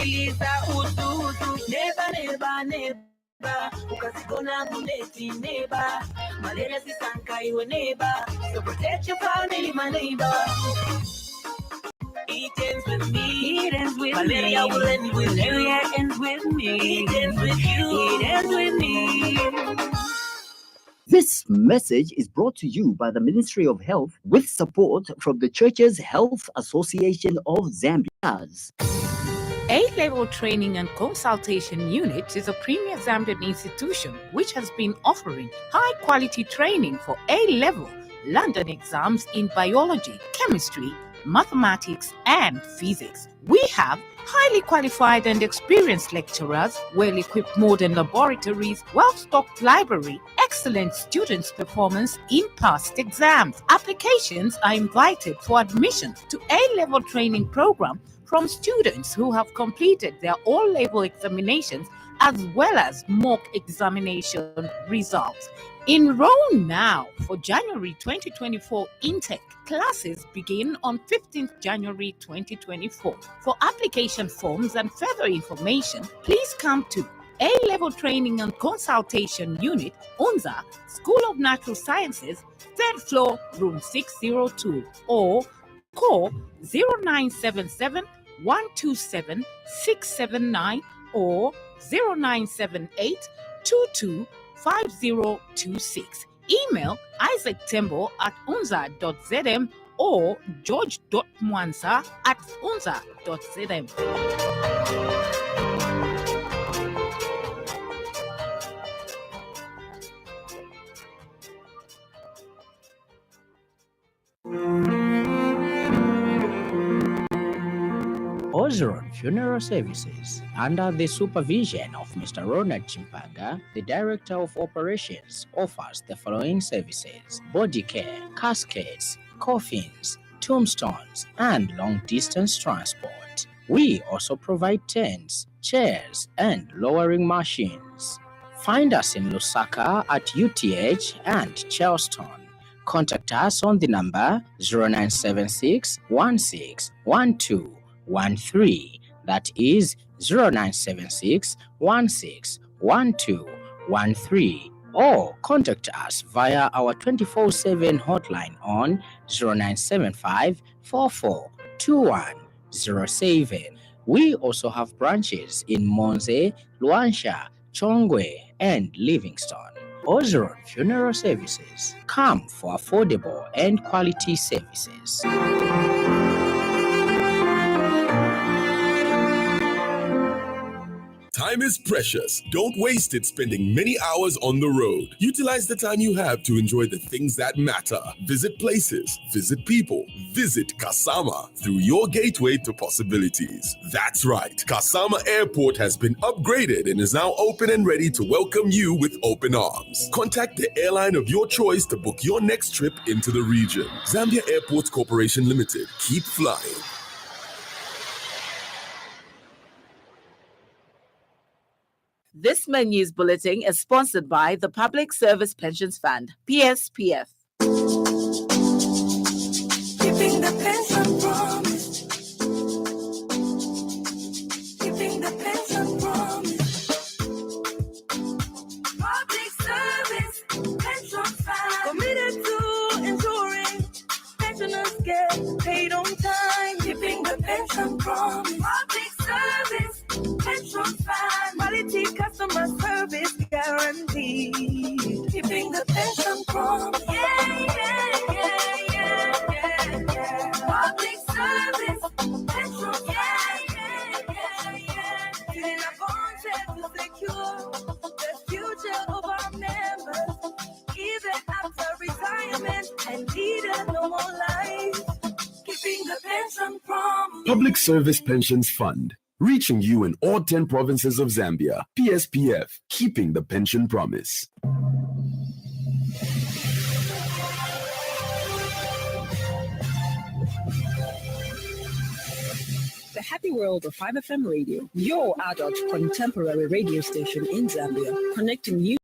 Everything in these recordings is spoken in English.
Sikiliza ududu, neba ukazikona muleti neba, malaria sisanka iwe neba, so protect your family, my neighbor. It ends with me, it ends with malaria will end with malaria ends with me, it ends with you, it ends with me. This message is brought to you by the Ministry of Health with support from the Churches Health Association of Zambia. A-Level Training and Consultation Unit is a premier Zambian institution which has been offering high-quality training for A-Level London exams in biology, chemistry, mathematics, and physics. We have highly qualified and experienced lecturers, well-equipped modern laboratories, well-stocked library, excellent students' performance in past exams. Applications are invited for admission to A-Level training program from students who have completed their all-level examinations as well as mock examination results. Enroll now for January 2024 intake. Classes begin on 15th January 2024. For application forms and further information, please come to A-Level Training and Consultation Unit, UNZA, School of Natural Sciences, 3rd floor, room 602, or call 0977 127 679 or 0978 22 5026. Email Isaac Tembo at unza.zm or george.mwanza at unza.zm. Ozeron Funeral Services, under the supervision of Mr. Ronald Chimpanga, the Director of Operations, offers the following services: body care, caskets, coffins, tombstones, and long-distance transport. We also provide tents, chairs, and lowering machines. Find us in Lusaka at UTH and Charleston. Contact us on the number 0976 161213, that is 0976 161213, or contact us via our 24/7 hotline on 0975 442107. We also have branches in Monze, Luansha, Chongwe, and Livingston. Ozeron Funeral Services. Come for affordable and quality services. Time is precious. Don't waste it spending many hours on the road. Utilize the time you have to enjoy the things that matter. Visit places, visit people, visit Kasama through your gateway to possibilities. That's right. Kasama Airport has been upgraded and is now open and ready to welcome you with open arms. Contact the airline of your choice to book your next trip into the region. Zambia Airports Corporation Limited. Keep flying. This News Bulletin is sponsored by the Public Service Pensions Fund, PSPF. Keeping the pension promise. Keeping the pension promise. Public Service Pension Fund. Committed to ensuring pensioners get paid on time. Keeping the pension promise. Public Service Pension Fund. Quality customer service guaranteed. Keeping the pension promise. Public service pension. Feeling appointed to secure the future of our members, even after retirement and lead a normal life. Keeping the pension promise. Public Service Pensions Fund. Reaching you in all 10 provinces of Zambia. PSPF, keeping the pension promise. The Happy World of 5FM Radio, your adult contemporary radio station in Zambia, connecting you to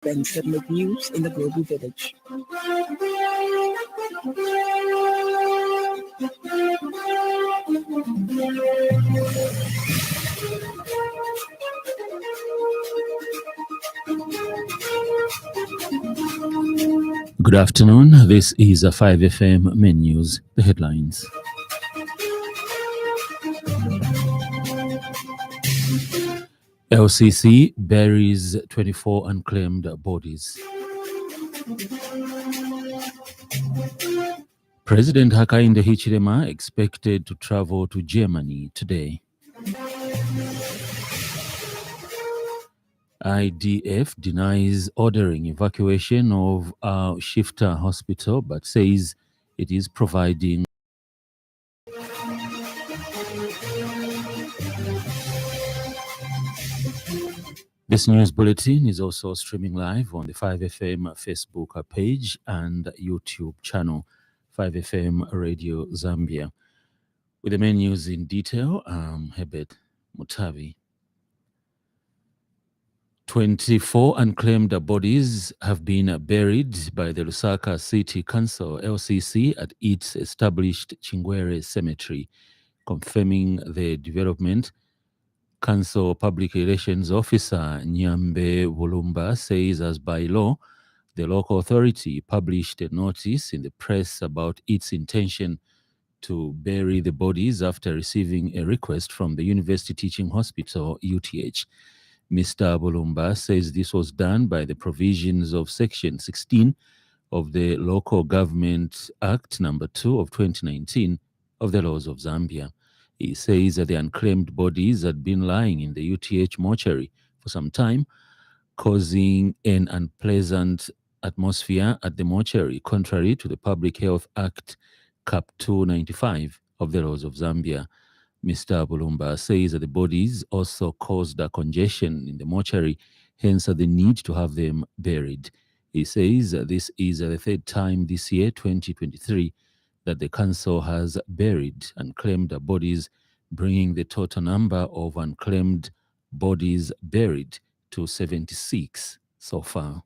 events that make news in the global village. Good afternoon. This is a 5FM main news. The headlines. LCC buries 24 unclaimed bodies. President Hakainde Hichilema expected to travel to Germany today. IDF denies ordering evacuation of Shifta Hospital but says it is providing. This news bulletin is also streaming live on the 5FM Facebook page and YouTube channel, 5FM Radio Zambia. With the main news in detail, I'm Herbert Mutavi. 24 unclaimed bodies have been buried by the Lusaka City Council, LCC, at its established Chingwere Cemetery. Confirming the development, Council Public Relations Officer Nyambe Bulumba says, as by law, the local authority published a notice in the press about its intention to bury the bodies after receiving a request from the University Teaching Hospital, UTH. Mr. Bulumba says this was done by the provisions of Section 16 of the Local Government Act No. 2 of 2019 of the laws of Zambia. He says that the unclaimed bodies had been lying in the UTH mortuary for some time, causing an unpleasant atmosphere at the mortuary, contrary to the Public Health Act Cap 295 of the laws of Zambia. Mr. Bulumba says that the bodies also caused a congestion in the mortuary, hence the need to have them buried. He says that this is the third time this year, 2023, that the council has buried unclaimed bodies, bringing the total number of unclaimed bodies buried to 76 so far.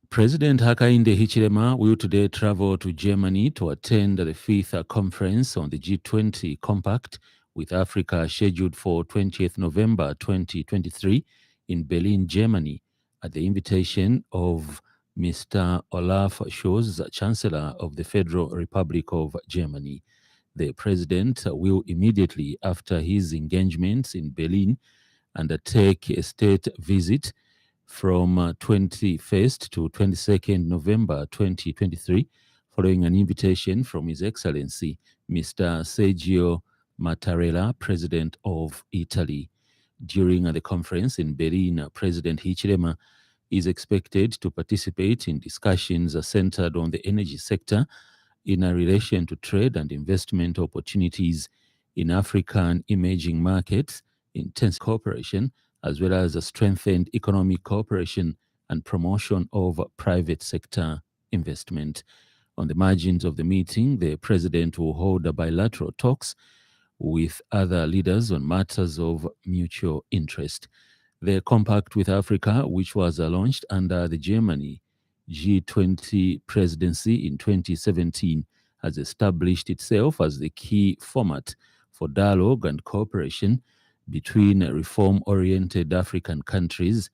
President Hakainde Hichilema will today travel to Germany to attend the 5th conference on the G20 Compact with Africa, scheduled for 20th November 2023 in Berlin, Germany, at the invitation of Mr. Olaf Scholz, Chancellor of the Federal Republic of Germany. The president will immediately after his engagements in Berlin undertake a state visit from 21st to 22nd November 2023, following an invitation from His Excellency Mr. Sergio Mattarella, President of Italy. During the conference in Berlin, President Hichilema is expected to participate in discussions centered on the energy sector in relation to trade and investment opportunities in African emerging markets, intense cooperation, as well as a strengthened economic cooperation and promotion of private sector investment. On the margins of the meeting, the president will hold bilateral talks with other leaders on matters of mutual interest. The Compact with Africa, which was launched under the Germany G20 presidency in 2017, has established itself as the key format for dialogue and cooperation between reform-oriented African countries,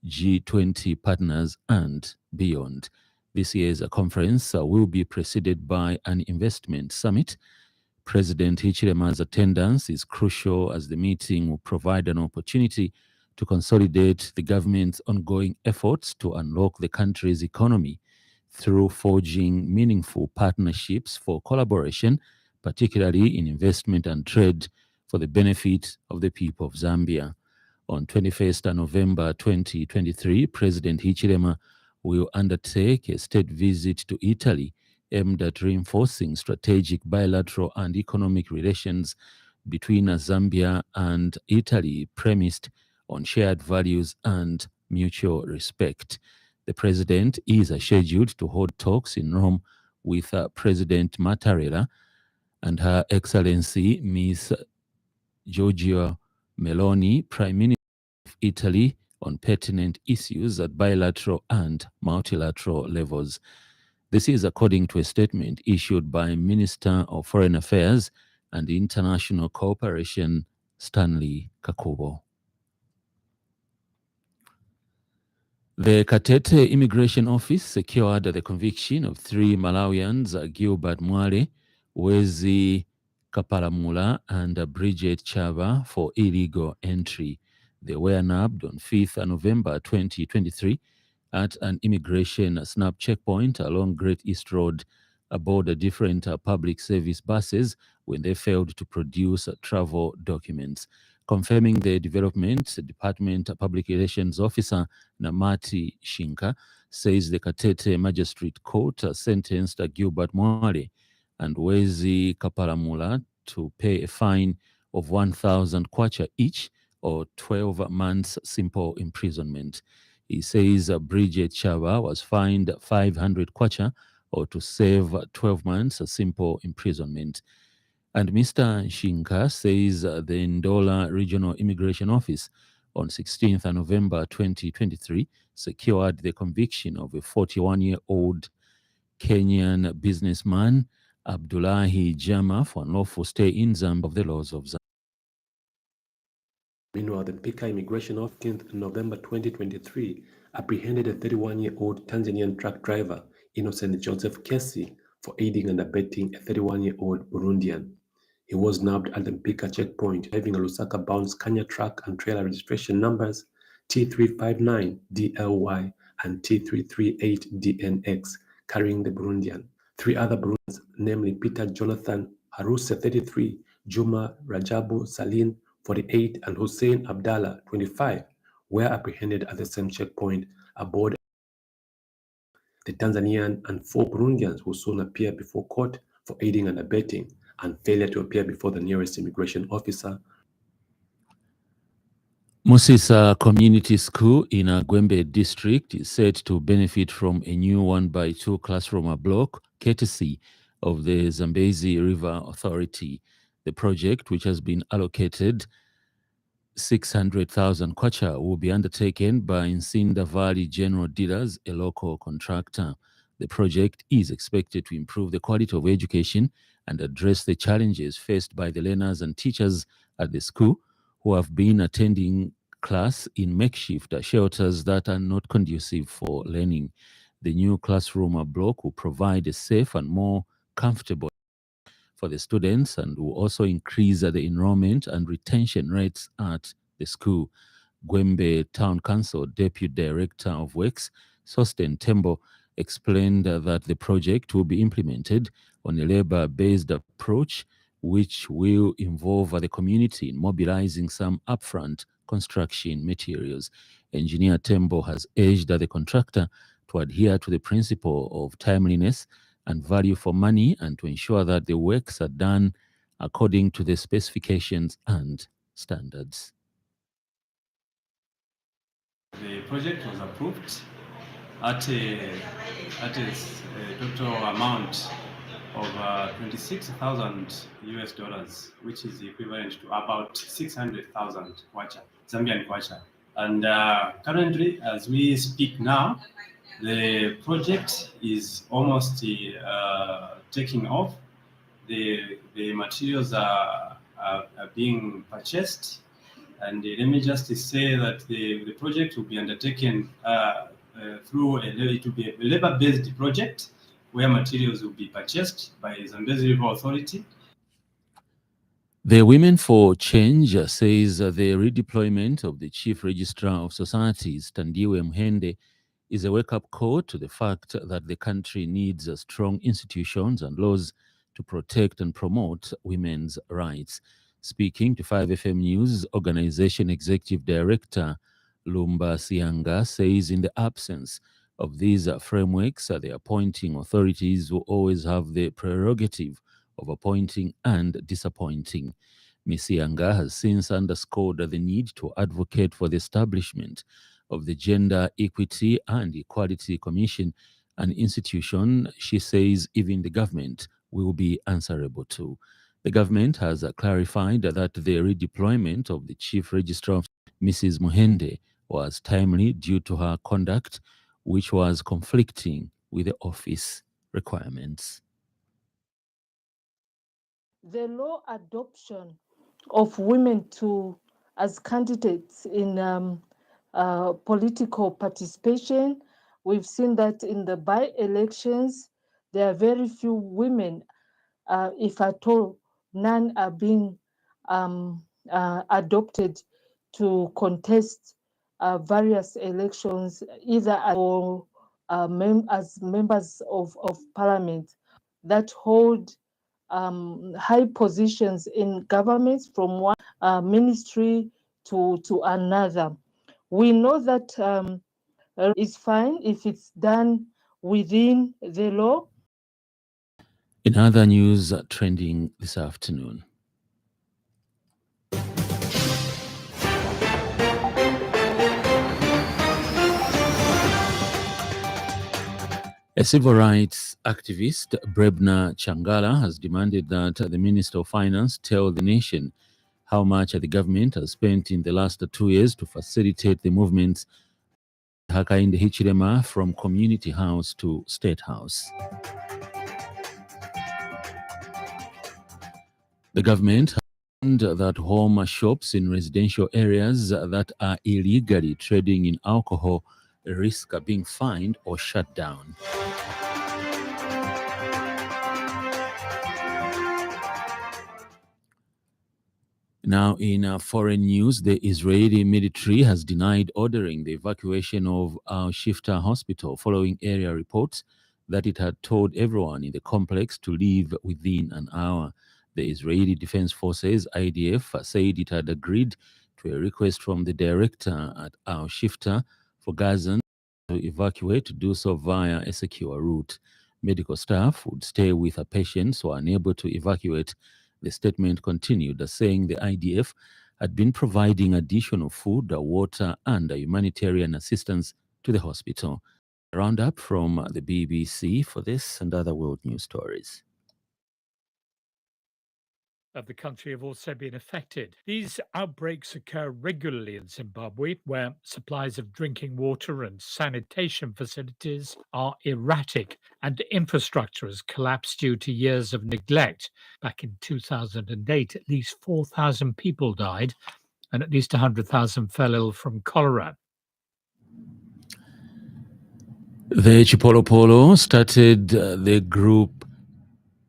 G20 partners, and beyond. This year's conference will be preceded by an investment summit. President Hichilema's attendance is crucial as the meeting will provide an opportunity to consolidate the government's ongoing efforts to unlock the country's economy through forging meaningful partnerships for collaboration, particularly in investment and trade, for the benefit of the people of Zambia. On 21st November 2023, President Hichilema will undertake a state visit to Italy aimed at reinforcing strategic bilateral and economic relations between Zambia and Italy, premised on shared values and mutual respect. The president is scheduled to hold talks in Rome with President Mattarella and Her Excellency Ms. Giorgia Meloni, Prime Minister of Italy, on pertinent issues at bilateral and multilateral levels. This is according to a statement issued by Minister of Foreign Affairs and International Cooperation, Stanley Kakubo. The Katete Immigration Office secured the conviction of 3 Malawians, Gilbert Mwale, Wezi Kapalamula, and Bridget Chava, for illegal entry. They were nabbed on 5th November 2023 at an immigration snap checkpoint along Great East Road aboard different public service buses when they failed to produce travel documents. Confirming the development, Department Public Relations Officer Namati Shinka says the Katete Magistrate Court sentenced Gilbert Mwale and Wezi Kapalamula to pay a fine of 1,000 kwacha each, or 12 months simple imprisonment. He says Bridget Chava was fined 500 kwacha, or to save 12 months simple imprisonment. And Mr. Shinka says the Ndola Regional Immigration Office on 16th November 2023 secured the conviction of a 41-year-old Kenyan businessman, Abdullahi Jama, for unlawful stay in Zambia of the laws of Zambia. Meanwhile, the Pika Immigration of 15th November 2023 apprehended a 31-year-old Tanzanian truck driver, Innocent Joseph Kesi, for aiding and abetting a 31-year-old Burundian. He was nabbed at the Mpika checkpoint, having a Lusaka-bound Scania truck and trailer registration numbers T359DLY and T338DNX, carrying the Burundian. 3 other Burundians, namely Peter Jonathan Haruse, 33, Juma Rajabu Salim, 48, and Hussein Abdallah, 25, were apprehended at the same checkpoint aboard the Tanzanian and 4 Burundians who soon appear before court for aiding and abetting and failure to appear before the nearest immigration officer. Musisa Community School in Gwembe district is said to benefit from a new 1x2 classroom block courtesy of the Zambezi River Authority. The project, which has been allocated 600,000 kwacha, will be undertaken by Nsinda Valley General Dealers, a local contractor. The project is expected to improve the quality of education and address the challenges faced by the learners and teachers at the school who have been attending class in makeshift shelters that are not conducive for learning. The new classroom block will provide a safe and more comfortable for the students and will also increase the enrollment and retention rates at the school. Gwembe Town Council Deputy Director of Works, Sosten Tembo, explained that the project will be implemented on a labor-based approach, which will involve the community in mobilizing some upfront construction materials. Engineer Tembo has urged the contractor to adhere to the principle of timeliness and value for money and to ensure that the works are done according to the specifications and standards. The project was approved at a total amount of 26,000 US dollars, which is equivalent to about 600,000 kwacha, Zambian kwacha. And currently, as we speak now, the project is almost taking off. The materials are being purchased. And let me just say that the project will be undertaken through it will be a labor-based project where materials will be purchased by Zambezi River Authority. The Women for Change says the redeployment of the Chief Registrar of Societies, Tandiwe Muhende, is a wake-up call to the fact that the country needs strong institutions and laws to protect and promote women's rights. Speaking to 5FM News, Organization Executive Director Lumba Sianga says in the absence of these frameworks, the appointing authorities will always have the prerogative of appointing and disappointing. Ms. Sianga has since underscored the need to advocate for the establishment of the Gender Equity and Equality Commission, an institution she says even the government will be answerable to. The government has clarified that the redeployment of the Chief Registrar, Mrs. Muhende, was timely due to her conduct, which was conflicting with the office requirements. The law adoption of women as candidates in political participation. We've seen that in the by-elections, there are very few women, if at all, none are being adopted to contest various elections, either as members of parliament that hold high positions in governments from one ministry to another. We know that it's fine if it's done within the law. In other news trending this afternoon, a civil rights activist, Brebna Changala, has demanded that the Minister of Finance tell the nation how much the government has spent in the last 2 years to facilitate the movements Hakainde Hichilema from Community House to State House. The government has warned that home shops in residential areas that are illegally trading in alcohol risk being fined or shut down. Now, in foreign news, the Israeli military has denied ordering the evacuation of Al-Shifta Hospital following area reports that it had told everyone in the complex to leave within an hour. The Israeli Defense Forces, IDF, said it had agreed to a request from the director at Al-Shifta for Gazans to evacuate to do so via a secure route. Medical staff would stay with patients who are unable to evacuate. The statement continued, saying the IDF had been providing additional food, water, and humanitarian assistance to the hospital. A roundup from the BBC for this and other world news stories. Of the country have also been affected. These outbreaks occur regularly in Zimbabwe, where supplies of drinking water and sanitation facilities are erratic and infrastructure has collapsed due to years of neglect. Back in 2008, at least 4,000 people died and at least 100,000 fell ill from cholera. The Chipolo Polo started the Group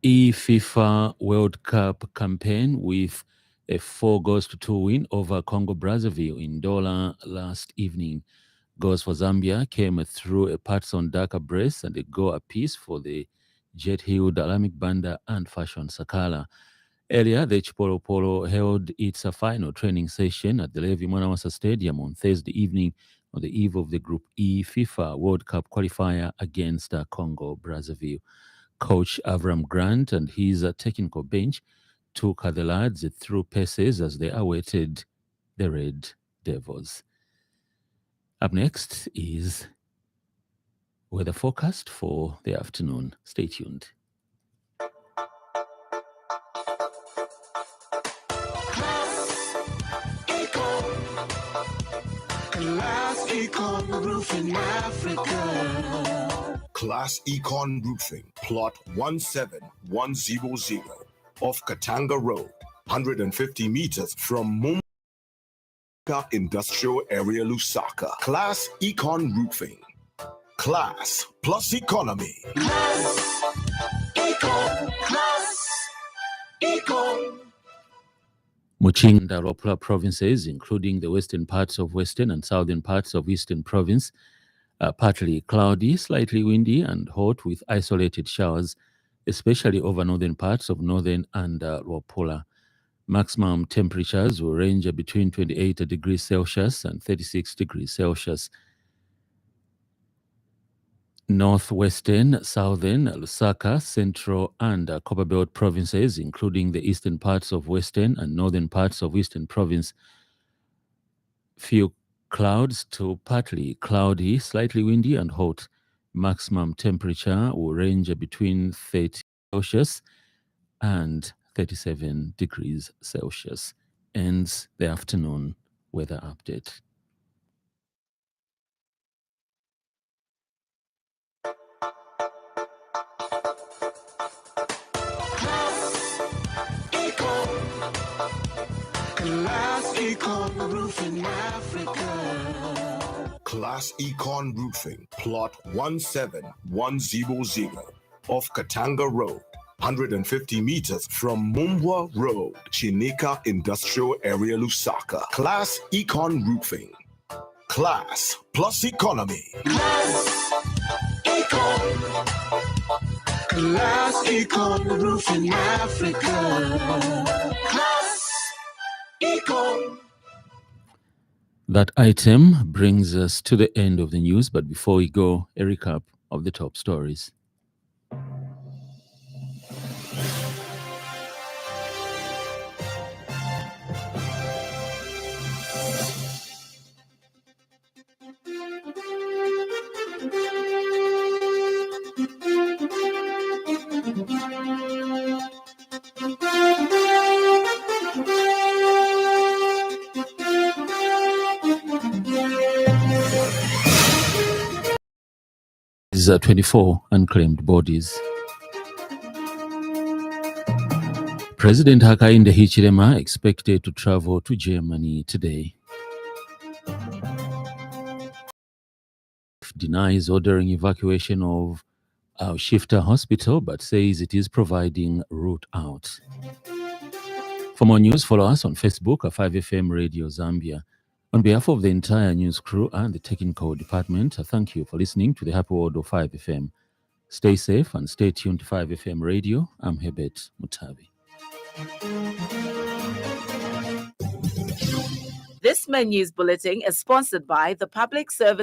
E FIFA World Cup campaign with a 4-2 win over Congo Brazzaville in Douala last evening. Goals for Zambia came through a Patson Daka brace and a goal apiece for the jet-heeled Alamik Banda and Fashion Sakala. Earlier, the Chipolo Polo held its final training session at the Levi Mwanawasa Stadium on Thursday evening on the eve of the Group E FIFA World Cup qualifier against Congo Brazzaville. Coach Avram Grant and his technical bench took the lads through paces as they awaited the Red Devils. Up next is weather forecast for the afternoon. Stay tuned. Class Econ Roofing Africa. Class Econ Roofing, plot 17100 off Katanga Road, 150 meters from Mumka Industrial Area, Lusaka. Class Econ Roofing. Class plus economy. Class Econ. Class Econ. Muchinga and Ropla provinces, including the western parts of Western and southern parts of Eastern Province, partly cloudy, slightly windy and hot with isolated showers, especially over northern parts of Northern and Luapula. Maximum temperatures will range between 28 degrees Celsius and 36 degrees Celsius. Northwestern, southern, Lusaka, central and Copperbelt provinces, including the eastern parts of Western and northern parts of Eastern Province, few clouds to partly cloudy, slightly windy and hot. Maximum temperature will range between 30 Celsius and 37 degrees Celsius. Ends the afternoon weather update. Class Econ Roofing Africa. Class Econ Roofing, plot 17100 off Katanga Road, 150 meters from Mumbwa Road, Chinika Industrial Area, Lusaka. Class Econ Roofing. Class plus economy. Class Econ. Class Econ Roofing Africa. Class Econ. That item brings us to the end of the news, but before we go, a recap of the top stories. These are 24 unclaimed bodies. President Hakainde Hichilema expected to travel to Germany today. Denies ordering evacuation of Shifter Hospital, but says it is providing route out. For more news, follow us on Facebook at 5FM Radio Zambia. On behalf of the entire news crew and the technical department, I thank you for listening to the Happy World of 5FM. Stay safe and stay tuned to 5FM Radio. I'm Herbert Mutabi. This news bulletin is sponsored by the Public Service